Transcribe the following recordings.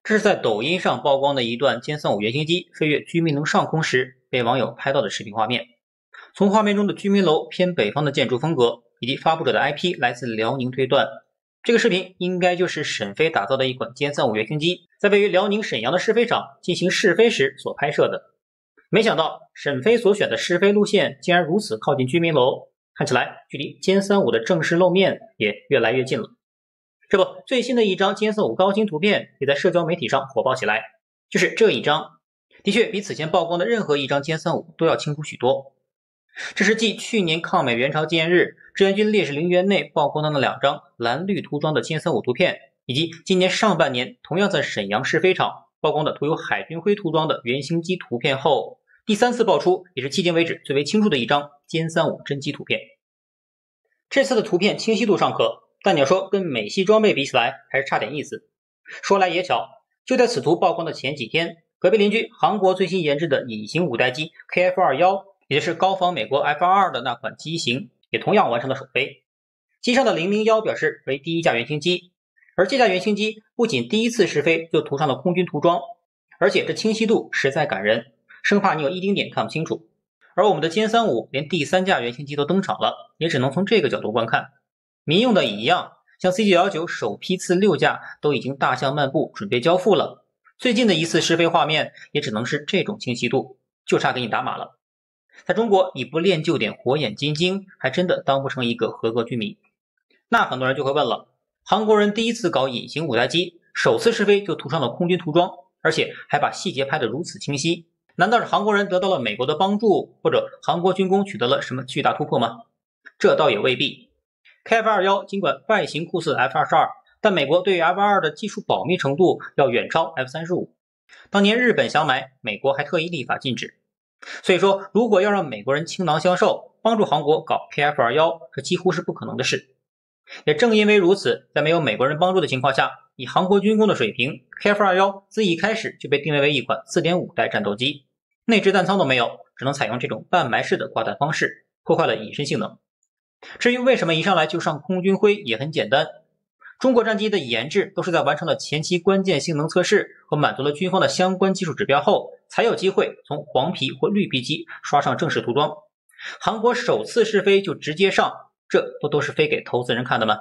这是在抖音上曝光的一段歼3-5原型机飞越居民楼上空时被网友拍到的视频画面。从画面中的居民楼偏北方的建筑风格以及发布者的 IP 来自辽宁推断，这个视频应该就是沈飞打造的一款歼3-5原型机在位于辽宁沈阳的试飞场进行试飞时所拍摄的。没想到沈飞所选的试飞路线竟然如此靠近居民楼，看起来距离歼3-5的正式露面也越来越近了。这不，最新的一张歼3-5高清图片也在社交媒体上火爆起来，就是这一张，的确比此前曝光的任何一张歼3-5都要清楚许多。这是继去年抗美援朝纪念日志愿军烈士陵园内曝光的那两张蓝绿涂装的歼3-5图片，以及今年上半年同样在沈阳试飞场曝光的涂有海军徽涂装的原型机图片后，第三次爆出也是迄今为止最为清楚的一张歼3-5真机图片。这次的图片清晰度尚可，但你要说跟美系装备比起来还是差点意思。说来也巧，就在此图曝光的前几天，隔壁邻居韩国最新研制的隐形五代机 KF-21， 也就是高仿美国 F-22的那款机型，也同样完成了首飞。机上的001表示为第一架原型机，而这架原型机不仅第一次试飞就涂上了空军涂装，而且这清晰度实在感人，生怕你有一丁点看不清楚。而我们的歼3-5连第三架原型机都登场了，也只能从这个角度观看。民用的也一样，像 C919 首批次6架都已经大象漫步准备交付了，最近的一次试飞画面也只能是这种清晰度，就差给你打码了。在中国你不练就点火眼金睛，还真的当不成一个合格军迷。那很多人就会问了，韩国人第一次搞隐形五代机，首次试飞就涂上了空军涂装，而且还把细节拍得如此清晰，难道是韩国人得到了美国的帮助，或者韩国军工取得了什么巨大突破吗？这倒也未必。KF-21尽管外形酷似 F-22， 但美国对于 F-22的技术保密程度要远超 F-35。当年日本想买，美国还特意立法禁止。所以说，如果要让美国人倾囊相授，帮助韩国搞 KF-21， 这几乎是不可能的事。也正因为如此，在没有美国人帮助的情况下，以韩国军工的水平， KF-21自一开始就被定位为一款 4.5 代战斗机，内置弹仓都没有，只能采用这种半埋式的挂弹方式，破坏了隐身性能。至于为什么一上来就上空军徽，也很简单，中国战机的研制都是在完成了前期关键性能测试和满足了军方的相关技术指标后，才有机会从黄皮或绿皮机刷上正式涂装。韩国首次试飞就直接上，这都是飞给投资人看的吗？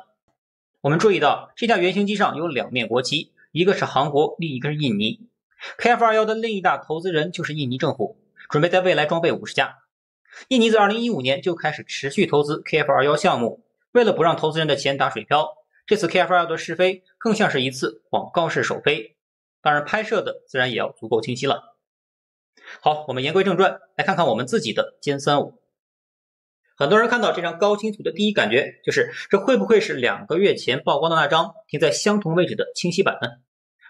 我们注意到这架原型机上有两面国旗，一个是韩国，另一个是印尼。KF-21的另一大投资人就是印尼政府，准备在未来装备50架。印尼自2015年就开始持续投资 KF-21项目，为了不让投资人的钱打水漂，这次 KF-21的试飞更像是一次广告式首飞，当然拍摄的自然也要足够清晰了。好，我们言归正传，来看看我们自己的歼3-5。很多人看到这张高清图的第一感觉就是这会不会是2个月前曝光的那张停在相同位置的清晰版呢？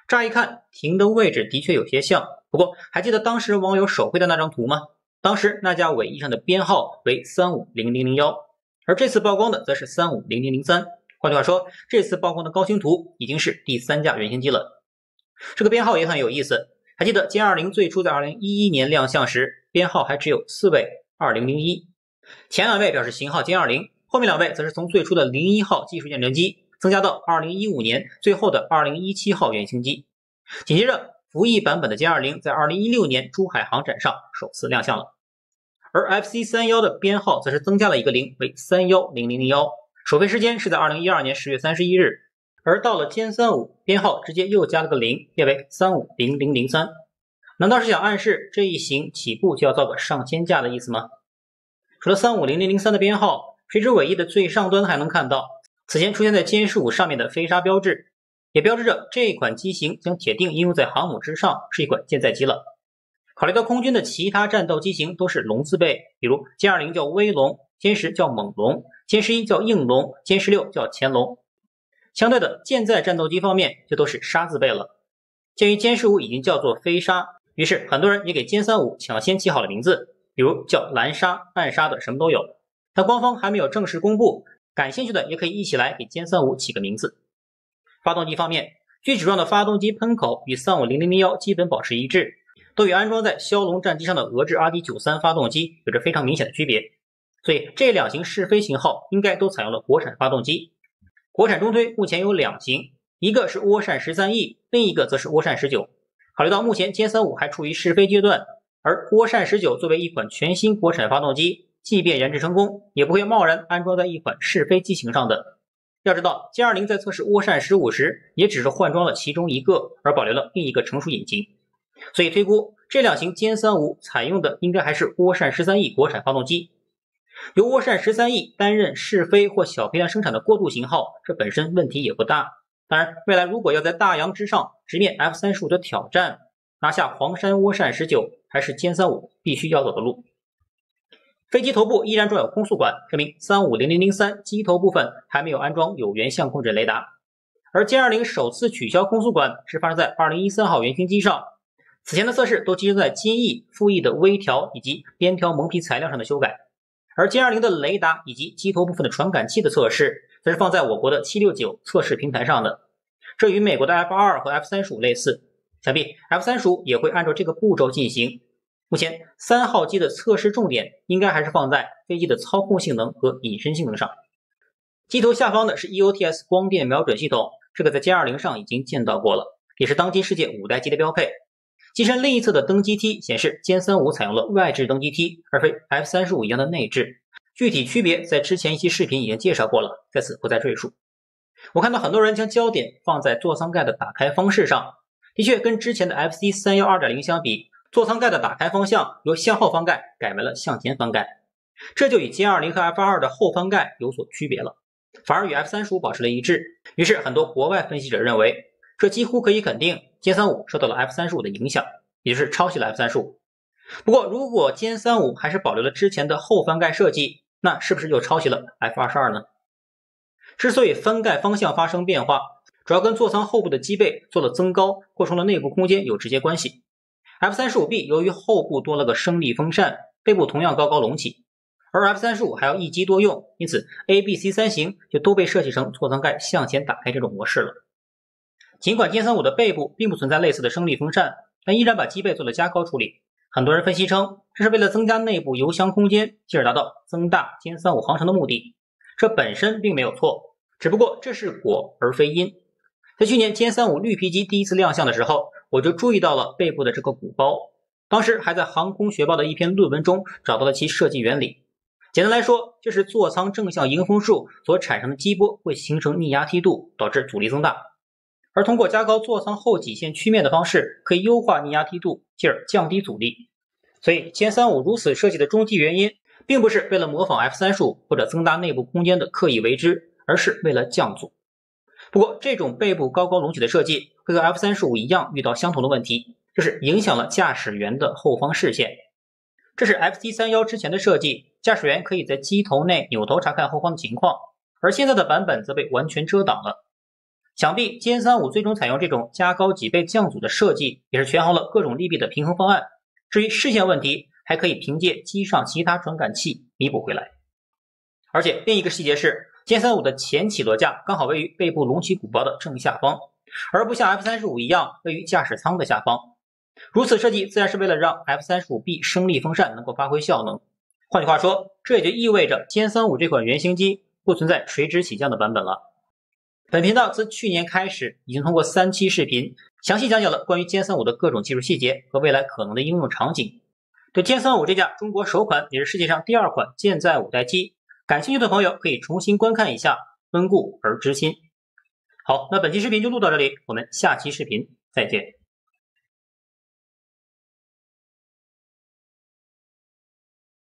乍一看停的位置的确有些像，不过还记得当时网友手绘的那张图吗？当时那架尾翼上的编号为35001，而这次曝光的则是35003。换句话说，这次曝光的高清图已经是第三架原型机了。这个编号也很有意思，还记得歼20最初在2011年亮相时，编号还只有4位2001，前2位表示型号歼20，后面2位则是从最初的01号技术验证机增加到2015年最后的2017号原型机。紧接着服役版本的歼20在2016年珠海航展上首次亮相了。而 FC31 的编号则是增加了一个0为31001，首飞时间是在2012年10月31日，而到了歼3-5编号直接又加了个0，变为3500003。难道是想暗示这一型起步就要造个上千架的意思吗？除了35003的编号，垂直尾翼的最上端还能看到此前出现在歼15上面的飞鲨标志，也标志着这款机型将铁定应用在航母之上，是一款舰载机了。考虑到空军的其他战斗机型都是龙字辈，比如歼20叫威龙，歼10叫猛龙，歼11叫硬龙，歼16叫潜龙。相对的，舰载战斗机方面就都是鲨字辈了。鉴于歼15已经叫做飞鲨，于是很多人也给歼3-5抢先起好了名字，比如叫蓝鲨、暗鲨的什么都有。但官方还没有正式公布，感兴趣的也可以一起来给歼3-5起个名字。发动机方面，锯齿状的发动机喷口与3500001基本保持一致，都与安装在枭龙战机上的俄制 RD93 发动机有着非常明显的区别，所以这两型试飞型号应该都采用了国产发动机。国产中推目前有2型，一个是涡扇 13E， 另一个则是涡扇19。考虑到目前歼35还处于试飞阶段，而涡扇19作为一款全新国产发动机，即便研制成功，也不会贸然安装在一款试飞机型上的。要知道歼20在测试涡扇15时，也只是换装了其中一个，而保留了另一个成熟引擎。所以推估这两型歼35采用的应该还是涡扇 13E 国产发动机。由涡扇 13E 担任试飞或小批量生产的过渡型号，这本身问题也不大。当然，未来如果要在大洋之上直面 F-35的挑战，拿下黄山涡扇19还是歼35必须要走的路。飞机头部依然装有空速管，证明350003机头部分还没有安装有源相控制雷达。而歼20首次取消空速管是发生在2013号原型机上，此前的测试都集中在襟翼、副翼的微调以及边条蒙皮材料上的修改。而歼20的雷达以及机头部分的传感器的测试，则是放在我国的769测试平台上的。这与美国的 F-22和 F-35类似，想必 F-35也会按照这个步骤进行。目前3号机的测试重点应该还是放在飞机的操控性能和隐身性能上。机头下方的是 EOTS 光电瞄准系统，这个在歼20上已经见到过了，也是当今世界5代机的标配。机身另一侧的登机梯显示歼35采用了外置登机梯，而非 F-35一样的内置。具体区别在之前一期视频已经介绍过了，在此不再赘述。我看到很多人将焦点放在座舱盖的打开方式上，的确跟之前的 FC31 2.0 相比，座舱盖的打开方向由向后翻盖改为了向前翻盖，这就与歼20和 F-22的后翻盖有所区别了，反而与 F-35保持了一致。于是很多国外分析者认为，这几乎可以肯定歼35受到了 F-35的影响，也就是抄袭了 F-35。不过如果歼35还是保留了之前的后翻盖设计，那是不是又抄袭了 F-22呢？之所以翻盖方向发生变化，主要跟座舱后部的机背做了增高，扩充了内部空间有直接关系。F-35B 由于后部多了个升力风扇，背部同样高高隆起，而 F-35还要一机多用，因此 A、B、C 3型就都被设计成座舱盖向前打开这种模式了。尽管歼35的背部并不存在类似的升力风扇，但依然把机背做了加高处理。很多人分析称，这是为了增加内部油箱空间，进而达到增大歼35航程的目的。这本身并没有错，只不过这是果而非因。在去年歼35绿皮机第一次亮相的时候，我就注意到了背部的这个鼓包，当时还在航空学报的一篇论文中找到了其设计原理。简单来说，就是座舱正向迎风数所产生的激波会形成逆压梯度，导致阻力增大。而通过加高座舱后脊线曲面的方式，可以优化逆压梯度，进而降低阻力。所以歼35如此设计的终极原因，并不是为了模仿 F-35或者增大内部空间的刻意为之，而是为了降阻。不过这种背部高高隆起的设计会和 F-35一样遇到相同的问题，就是影响了驾驶员的后方视线。这是 FC31之前的设计，驾驶员可以在机头内扭头查看后方的情况，而现在的版本则被完全遮挡了。想必歼35最终采用这种加高几倍降阻的设计，也是权衡了各种利弊的平衡方案。至于视线问题，还可以凭借机上其他传感器弥补回来。而且另一个细节是，歼35的前起落架刚好位于背部隆起鼓包的正下方，而不像 F-35一样位于驾驶舱的下方。如此设计自然是为了让 F-35B 升力风扇能够发挥效能。换句话说，这也就意味着歼35这款原型机不存在垂直起降的版本了。本频道自去年开始，已经通过3期视频详细讲解了关于歼35的各种技术细节和未来可能的应用场景。对歼35这架中国首款也是世界上第2款舰载5代机，感兴趣的朋友可以重新观看一下，温故而知新。好，那本期视频就录到这里，我们下期视频再见。